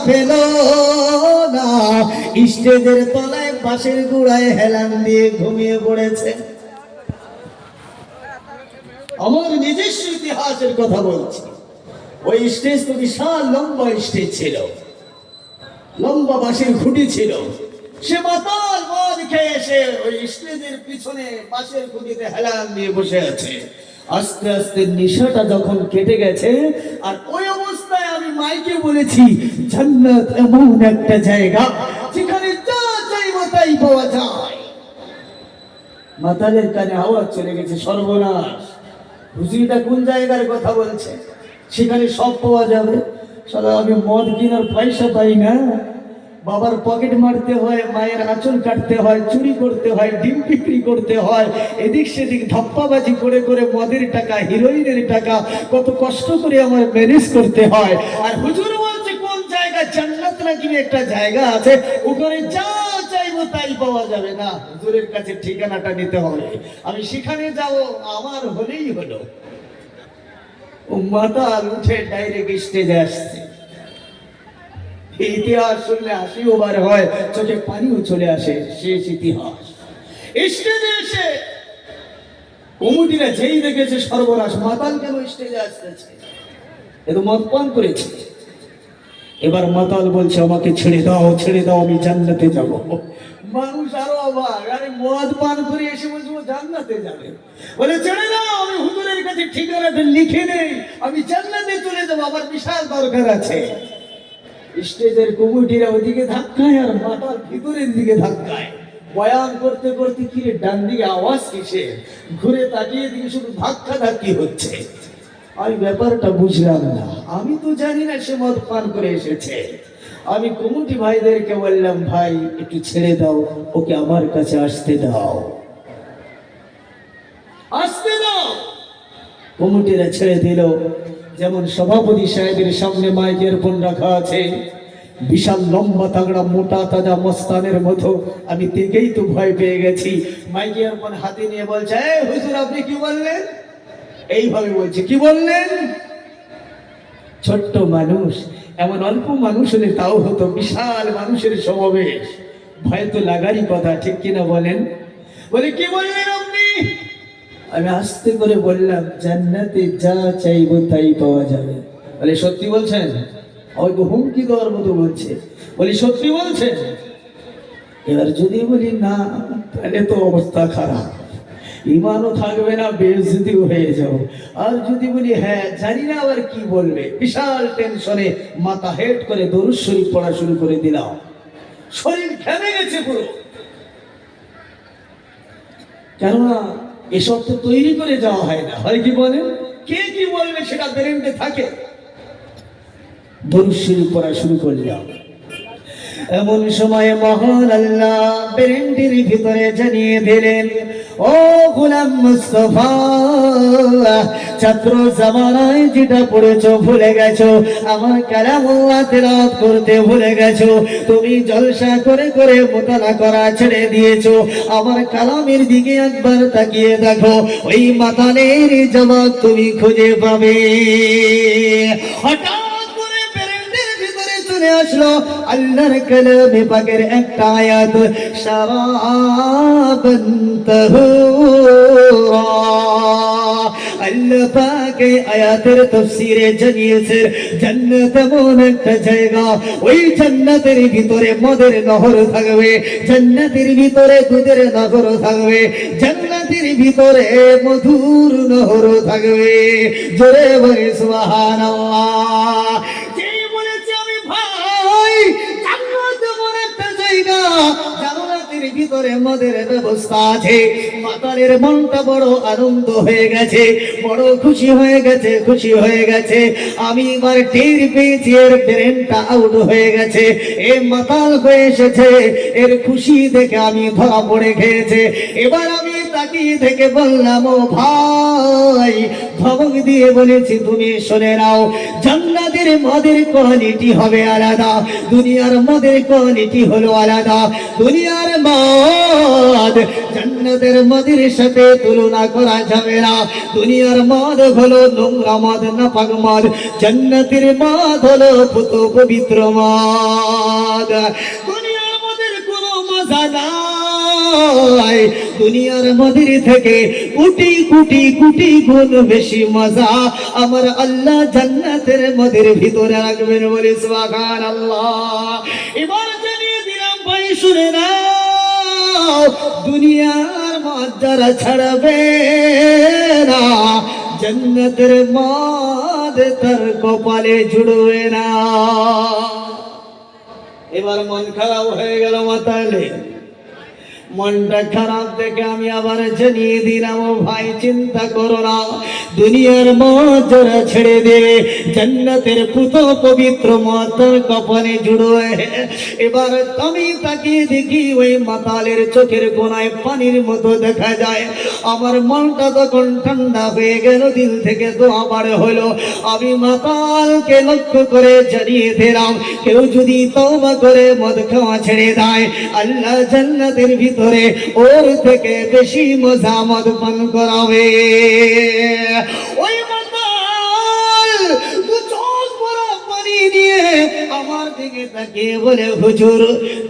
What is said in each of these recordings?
পেল না, স্টেজের তলায় পাশের গুড়ায় হেলান দিয়ে ঘুমিয়ে পড়েছে। আমার নিজস্ব ইতিহাসের কথা বলছি। ওই স্টেজ তো বিশাল লম্বা স্টেজ ছিল, লম্বা বাঁশের খুঁটি ছিল। সে মাতাল মদ খেয়ে এসে ওই স্টেজের পিছনে বাঁশের খুঁটিতে হেলান দিয়ে বসে আছে। আস্তে আস্তে নেশাটা যখন কেটে গেছে, আর ওই অবস্থায় আমি মাইকে বলেছি, জান্নাত এমন একটা জায়গা যেখানে যা চাইবো তাই পাওয়া যায়। মাতালের কানে আওয়াজ চলে গেছে, সর্বনাশ, হুজুরিটা কোন জায়গার কথা বলছে, সেখানে সব পাওয়া যাবে। সারা আমি মদ কেনার পয়সা পাই না, বাবার পকেট মারতে হয়, মায়ের আঁচল কাটতে হয়, চুরি করতে হয়, ডিম বিক্রি করতে হয়, এদিক সেদিক ধাপ্পাবাজি করে করে মদের টাকা, হিরোইনের টাকা কত কষ্ট করে আমার ম্যানেজ করতে হয়। আর হুজুর বলছে কোন জায়গা, জান্নাত নাকি একটা জায়গা আছে, ওখানে যা চাইবো তাই পাওয়া যাবে। না, হুজুরের কাছে ঠিকানাটা নিতে হবে, আমি সেখানে যাব, আমার হলেই হলো। ও মাতাল উঠে ডাইরেক্ট স্টেজে আসছে। ইতিহাস শুনলে হাসিও বার হয়, চোখে পানিও চলে আসে। শেষ ইতিহাস। স্টেজে এসে কমিটিরা যেই দেখেছে, সর্বনাশ, মাতাল কেন স্টেজে আসতেছে, এ তো মদ পান করেছে। এবার মাতাল বলছে, আমাকে ছেড়ে দাও, ছেড়ে দাও, আমি জান্নাতে যাব। মানুষ আরো অবাক, আরে মদ পান করে এসে বলছে ও জান্নাতে যাবে, বলে ছেড়ে দাও, আমি হুজুরের কাছে ঠিকানাটা লিখে নেই, আমি জান্নাতে চলে যাবো, আমার বিশাল দরকার আছে। স্টেজের কমিটিরা ওদিকে ধাক্কায় আর মাতাল ভিতরের দিকে ধাক্কায়। বয়ান করতে করতে কি রে, ডান দিকে আওয়াজ কিসে, ঘুরে তাকিয়ে দিকে শুধু ধাক্কা ধাক্কি হচ্ছে। আমি ব্যাপারটা বুঝলাম না, আমি তো জানি না সে মদ পান করে এসেছে। আমি কমিটি ভাইদেরকে বললাম, ভাই একটু ছেড়ে দাও, ওকে আমার কাছে আসতে দাও, আসতে দাও। কমিটিরা ছেড়ে দিল। যেমন সভাপতি সাহেবের সামনে মাইকের ফোন রাখা আছে, বিশাল লম্বা তাগড়া মোটা তাজা মস্তানের মতো, আমি দেখেই তো ভয় পেয়ে গেছি। মাইকের ফোন হাতে নিয়ে বলছে, এই হুজুর আপনি কি বললেন, এইভাবে বলছে, কি বললেন। ছোট্ট মানুষ, এমন অল্প মানুষ হলে তাও হতো, বিশাল মানুষের সমাবেশ, ভয় তো লাগারই কথা, ঠিক কিনা বলেন। বলে কি বললেন আপনি। আমি আস্তে করে বললাম, জান্নাতে যা চাইবো তাই পাওয়া যাবে। বলে সত্যি বলছেন। হয়তো হুমকি দেওয়ার মতো বলছে। বলি সত্যি বলছেন। এবার যদি বলি না, তাহলে তো অবস্থা খারাপ, ইমানও থাকবে না, বেইজ্জতিও হয়ে যাও। আর যদি বলি হ্যাঁ, জানি না আবার কি বলবে, বিশাল টেনশনে মাথা হেড করে দরুদ শরীফ পড়া শুরু করে দিলাম। শরীর ঘেমে গেছে পুরো, কেননা এসব তো তৈরি করে যাওয়া হয় না, হয় কি বলেন, কে কি বলবে সেটা ব্রেন্ডে থাকে। দরুদ শরীফ পড়া শুরু করলাম। এমন সময় মহান আল্লাহ ব্রেন্ডের ভিতরে জানিয়ে দিলেন, ও গোলাম মুস্তাফা, ছাত্র জামানায় যেটা পড়েছো ভুলে গেছো, আমার কালামুল্লাহ তেলাওয়াত করতে ভুলে গেছো, তুমি জলসা করে করে মোতালা করা ছেড়ে দিয়েছো। আমার কালামের দিকে একবার তাকিয়ে দেখো, ওই মাতালের জবাব তুমি খুঁজে পাবে। হঠাৎ আসলো আল্লাহর কালামে পাকের একটা আয়াত, শারাবান তাহুরা। আল্লাহ পাক এই আয়াতের তাফসীরে জানিয়েছেন, জান্নাত এমন একটা জায়গা, ওই জান্নাতের ভিতরে মদের নহর থাকবে, জান্নাতের ভিতরে দুধের নহর থাকবে, জান্নাতের ভিতরে মধুর নহর থাকবে। জোরে বলে সুবহানাল্লাহ। জান্নাতের ভিতরে মদের ব্যবস্থা আছে। মাতালের মনটা বড় আনন্দ হয়ে গেছে, বড় খুশি হয়ে গেছে, খুশি হয়ে গেছে। আমি এবার টের পেয়েছি এর ব্রেনটা আউট হয়ে গেছে, এ মাতাল হয়ে এসেছে, এর খুশি দেখে আমি ধরা পড়ে খেয়েছে। এবার আমি তাকিয়ে থেকে বললাম, ও ভাই, ধমক দিয়ে বলেছি তুমি শুনে নাও, জান্নাতের মদের কোয়ালিটি হবে আলাদা, দুনিয়ার মদের কোয়ালিটি হলো আলাদা। দুনিয়ার মদ জান্নাতের মদের সাথে তুলনা করা যাবে না। দুনিয়ার মদ হলো নোংরা মদ, নাপাক মদ, জান্নাতের মদ হলো পুত পবিত্র মদ। দুনিয়ার মদের কোনো মজা নাই, দুনিয়ার মদের থেকে কোটি কোটি কোটি গুণ বেশি মজা আমার আল্লাহ জান্নাতের মদের ভিতরে রাখবেন, বলে সুবহানাল্লাহ। এবার জানিয়ে দিলাম ভাই, শুনে নাও, দুনিয়ার মদ যারা ছাড়বে না, জান্নাতের মদ তার কপালে জুড়বে না। এবার মন খারাপ হয়ে গেল মাতালে, মনটা খারাপ দেখে আমি আবার জানিয়ে দিলাম, ও ভাই চিন্তা করো না, দুনিয়ার মদ যারা ছেড়ে দেবে, জান্নাতের পুত পবিত্র মদ তার কপালে জুড়বে। এবার আমি তাকিয়ে দেখি ওই মাতালের চোখের কোনায় পানির মতো দেখা যায়। আমার মনটা তখন ঠান্ডা হয়ে গেল, দিল থেকে দোয়া বার হলো। আমি মাতালকে লক্ষ্য করে জানিয়ে দিলাম, কেউ যদি তওবা করে মদ খাওয়া ছেড়ে দেয়, আল্লাহ জান্নাতের ভিতরে ওর থেকে বেশি মজা মদ পান করাবে। ওই মাতাল দু চোখ ভরা পানি নিয়ে আমার দিকে তাকিয়ে বলে, হুজুর,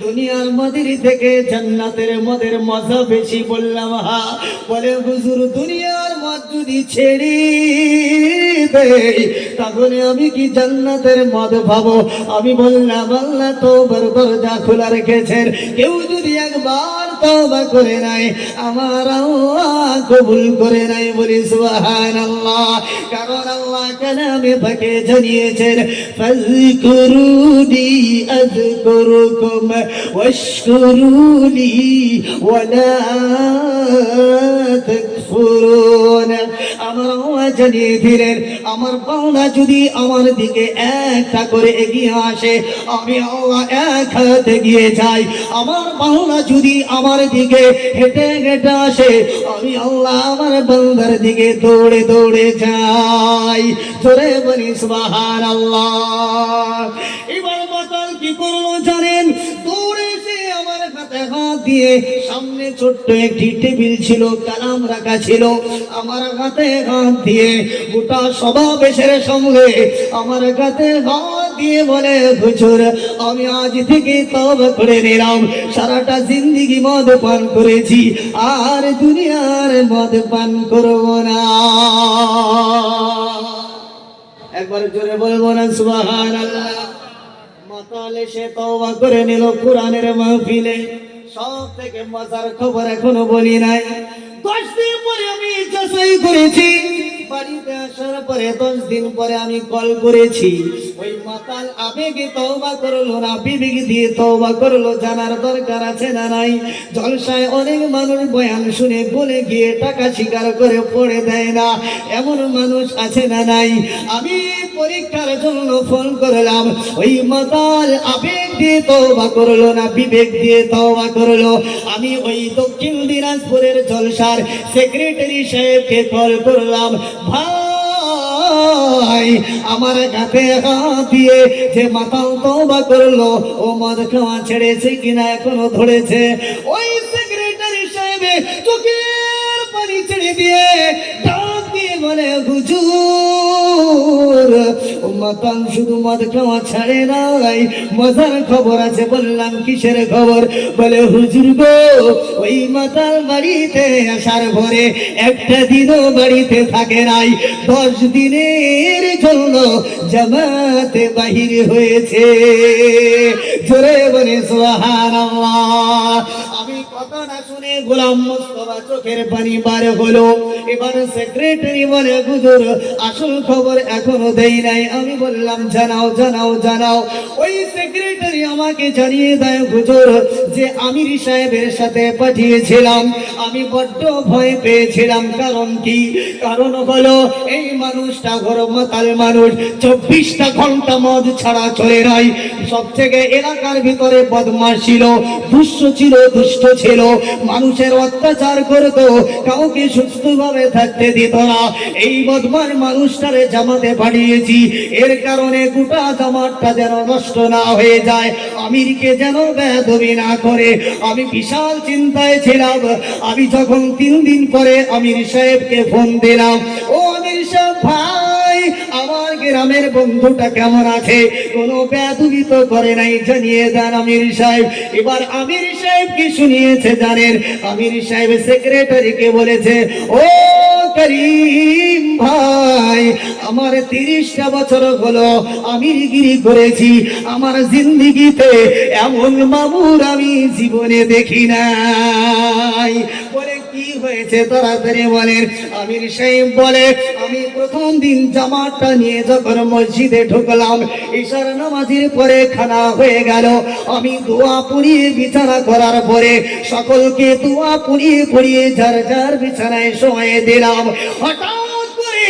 দুনিয়ার মদের থেকে জান্নাতের মদের মজা বেশি। বললাম হা। বলে, হুজুর, দুনিয়ার মদ যদি ছেড়ে দেই তাহলে আমি কি জান্নাতের মদ পাবো? আমি বললাম, আল্লাহ তো দরজা খোলা রেখেছেন, কেউ যদি একবার তওবা করে নাই, আমার আল্লাহ কবুল করে নাই, বলি সুবহানাল্লাহ। কারণ আল্লাহ কালামে পাকে জানিয়েছেন, ফাযকুরুনি আযকুরুকুম ওয়াশকুরুলি ওয়ালা তাকফুরুন। আমার আল্লাহ জানিয়ে দিলেন, আমার বান্দা যদি আমার দিকে একটা করে এগিয়ে আসে, আমি আল্লাহ এক হাত এগিয়ে যাই। আমার বান্দা যদি আমার দিকে হেঁটে হেঁটে আসে, আমি আল্লাহ আমার বান্দার দিকে দৌড়ে দৌড়ে যাই। জোরে বলি সুবহানাল্লাহ। এবার মাতাল কি করলো জানেন? দৌড়ে এসে আমার হাতে হাত দিয়ে, সামনে ছোট্ট একটি টেবিল ছিল, কালাম রাখা ছিল, আমার হাতে হাত দিয়ে গোটা সমাবেশের সঙ্গে আমার হাতে হাত দিয়ে বলে, হুজুর, আমি আজ থেকে তওবা করে নিলাম, সারাটা জিন্দেগি মদ পান করেছি, আর দুনিয়ার মদ পান করব না। একবার জোরে বলবো না সুবহানাল্লাহ। মাতাল এসে তওবা করে নিল কোরআনের মাহফিলে। সব থেকে মজার খবর এখনো বলি নাই। 10 দিন পরে আমি যাচাই করেছি, বাড়িতে আসার পরে 10 দিন পরে আমি কল করেছি। ওই মাতাল আবেগে তওবা করলো না, বিবেক দিয়ে তওবা করলো। জানার দরকার আছে না নাই? জলসায় অনেক মানুষ বয়ান শুনে বলে গিয়ে টাকা স্বীকার করে পড়ে দেয় না, এমন মানুষ আছে না নাই? আমি পরীক্ষার জন্য ফোন করলাম, ওই মাতাল আবেগ দিয়ে তওবা করলো না, বিবেক দিয়ে তওবা করলো। আমি ওই দক্ষিণ দিনাজপুরের জলসার সেক্রেটারি সাহেবকে কল করলাম, ভাই, আমার কাছে হাত দিয়ে যে মাতাল তওবা করলো, ও মদ খাওয়া ছেড়েছে কিনা এখনো ধরেছে? ওই সেক্রেটারি সাহেব চোখের পানি ছেড়ে দিয়ে ডাক দিয়ে বলে, হুজুর, ও মাতাল শুধু মদ খাওয়া ছাড়ে নাই, মজার খবর আছে। বললাম, কিসের খবর? বলে, হুজুর গো, ওই মাতাল বাড়িতে আসার পরে একটা দিনও বাড়িতে থাকে নাই, 10 দিনের জন্য জামাতে বাহির হয়েছে। জোরে বলে সুবহানাল্লাহ। আমি কথাটা শুনে গোলাম মোস্তফা চোখের পানি বার হলো। এবার সেক্রেটারি বলে, হুজুর, আসল খবর এখনো দেই নাই। আমি বললাম, জানাও জানাও জানাও। ওই সেক্রেটারি আমাকে জানিয়ে দেয়, হুজুর, যে আমির সাহেবের সাথে পাঠিয়েছিলাম, আমি বড্ড ভয় পেয়েছিলাম। কারণ কি? কারণ হলো এই মানুষটা ঘর মাতাল মানুষ, 24টা ঘন্টা মদ ছাড়া চলে নাই। সব থেকে এলাকার ভিতরে বদমাশ ছিল, দুষ্ট ছিল, দুষ্ট ছিল। ছিল, মানুষের অত্যাচার করত, কাউকে সুস্থভাবে থাকতে দিত না। এই বদমার মানুষটারে জামাতে পাঠিয়েছি, এর কারণে গোটা জামাতটা যেন নষ্ট না হয়ে যায়, আমিরকে যেন বেয়াদবি না করে। আমি বিশাল চিন্তায় ছিলাম। আমি যখন 3 দিন পরে আমির সাহেবকে ফোন দিলাম, ও আমির সাহেব ভাই, আমার গ্রামের বন্ধুটা কেমন আছে? কোনো বেয়াদবি তো করে নাই, জানিয়ে দেন আমির সাহেব। এবার আমির সাহেব কি শুনিয়েছে জানেন? আমির সাহেব সেক্রেটারিকে বলেছে, ও করিম ভাই, আমার 30টা বছর হলো আমিরগিরি করেছি, আমার জিন্দেগিতে এমন মামুর আমি জীবনে দেখি নাই। বলে কি হয়েছে তাড়াতাড়ি বলেন। আমির সাহেব বলে, আমি প্রথম দিন জামাতটা নিয়ে যখন মসজিদে ঢুকলাম, ঈশার নামাজের পরে খানা হয়ে গেল, আমি দোয়া পড়িয়ে বিছানা করার পরে সকলকে দোয়া পড়িয়ে পড়িয়ে যার যার বিছানায় শোয়ে দিলাম। হঠাৎ করে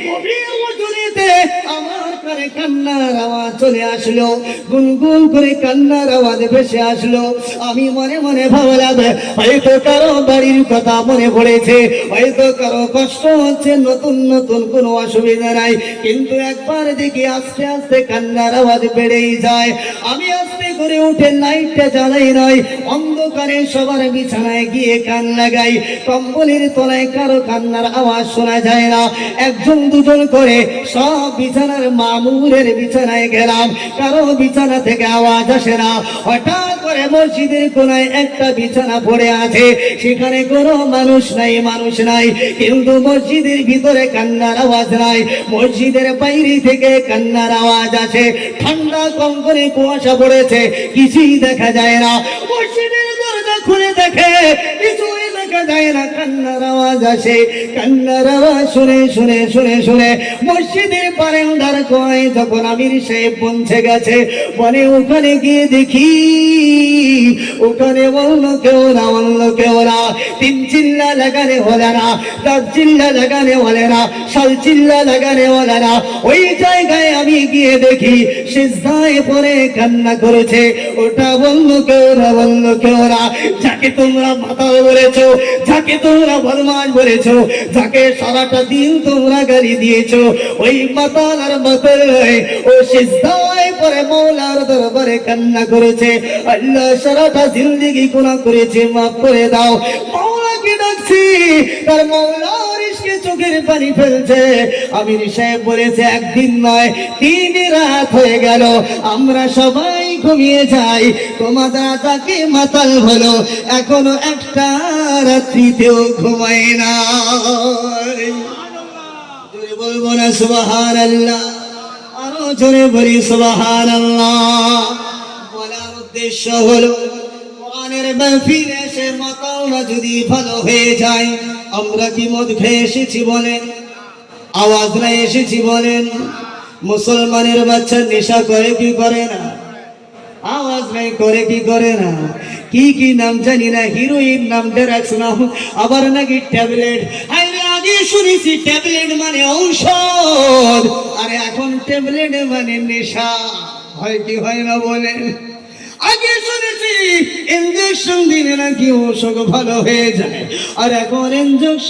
গভীর রজনীতে আমার কানে কান্নার আওয়াজ চলে আসলো, গুনগুন করে কান্নার আওয়াজ ভেসে আসলো। আমি মনে মনে ভাবলাম, হয়তো কারো বাড়ির কথা মনে পড়েছে, হয়তো কারো কষ্ট হচ্ছে, নতুন নতুন কোনো অসুবিধা নাই। কিন্তু একবার দেখি আস্তে আস্তে কান্নার আওয়াজ বেড়েই যায়। আমি আস্তে করে উঠে লাইটটা জ্বালাই নয়, অন্ধকারে সবার বিছানায় গিয়ে কান লাগাই। কম্বলের তলায় কারো কান্নার আওয়াজ শোনা যায় না। একজন দুজন করে সব বিছানার মামুরের বিছানায় গেলাম, কারো বিছানা থেকে আওয়াজ আসে না। হঠাৎ করে মসজিদের কোনায় একটা বিছানা পড়ে আছে, সেখানে কোনো মানুষ নাই, মানুষ নাই, কিন্তু মসজিদের ভিতরে কান্নার আওয়াজ নাই। মসজিদের বাইরে থেকে কান্নার আওয়াজ আসে। ঠান্ডা কনকনে কুয়াশা পড়েছে, কিছুই দেখা যায় না। মসজিদের দরজা খুলে দেখে কিছুই দেখা যায় না, কান্নার আওয়াজ আসে। কান্নার আওয়াজ শুনে শুনে শুনে শুনে মসজিদের বারান্দার কোণায় যখন আমির সাহেব পৌঁছে গেছে, বলে ওখানে গিয়ে দেখি ওখানে অন্য কেউ না, অন্য কেউ না। 3 চিল্লা লাগানে হলে না, 10 চিল্লা লাগানে হলে না, 7 চিল্লা লাগানে হলে না। ওই জায়গায় আমি গিয়ে দেখি সিজদায় পড়ে কান্না করেছে। ওটা অন্য কেউ না, অন্য কেউ না, যাকে তোমরা মাতাল বলেছো, যাকে তোমরা বদমাশ বলেছো, যাকে সারাটা দিন তোমরা গালি দিয়েছো, ওই মাতাল আর মাতাল ও সিজদায় পড়ে মওলার দরবারে কান্না করেছে। আল্লাহ সারাটা জিন্দেগি গুনাহ করেছে, মাফ করে দাও। মওলাকে ডাকছি, তার মওলার ইশকে চোখের পানি ফেলছে। আমির সাহেব বলেছে, একদিন নয় 3 রাত হয়ে গেল আমরা সবাই ঘুমিয়ে যাই, তোমাদের তাকে মাতাল হলো, এখনো একটা রাত্রিতেও ঘুমায় না। জোরে বলবো না সুবহানাল্লাহ? আরো জোরে বলি সুবহানাল্লাহ। বলার উদ্দেশ্য হলো, কোরআনের মাহফিলে এসে মাতালরা যদি ভালো হয়ে যায়, আমরা কি মদ খেয়ে এসেছি বলেন? আওয়াজ নাই এসেছি বলেন? মুসলমানের বাচ্চা নেশা করে কি করে না? আওয়াজ নাই করে কি করে না? কি কি নাম জানি না, হিরোইন নাম, ড্রাগস নাম, আবার নাকি ট্যাবলেট। আগে শুনেছি ট্যাবলেট মানে ঔষধ, আরে এখন ট্যাবলেট মানে নেশা। হয় কি হয় না বলেন? আগে শুনেছি ইনজেকশন দিলে নাকি অসুখ ভালো হয়ে যায়, আর এখন ইনজেকশন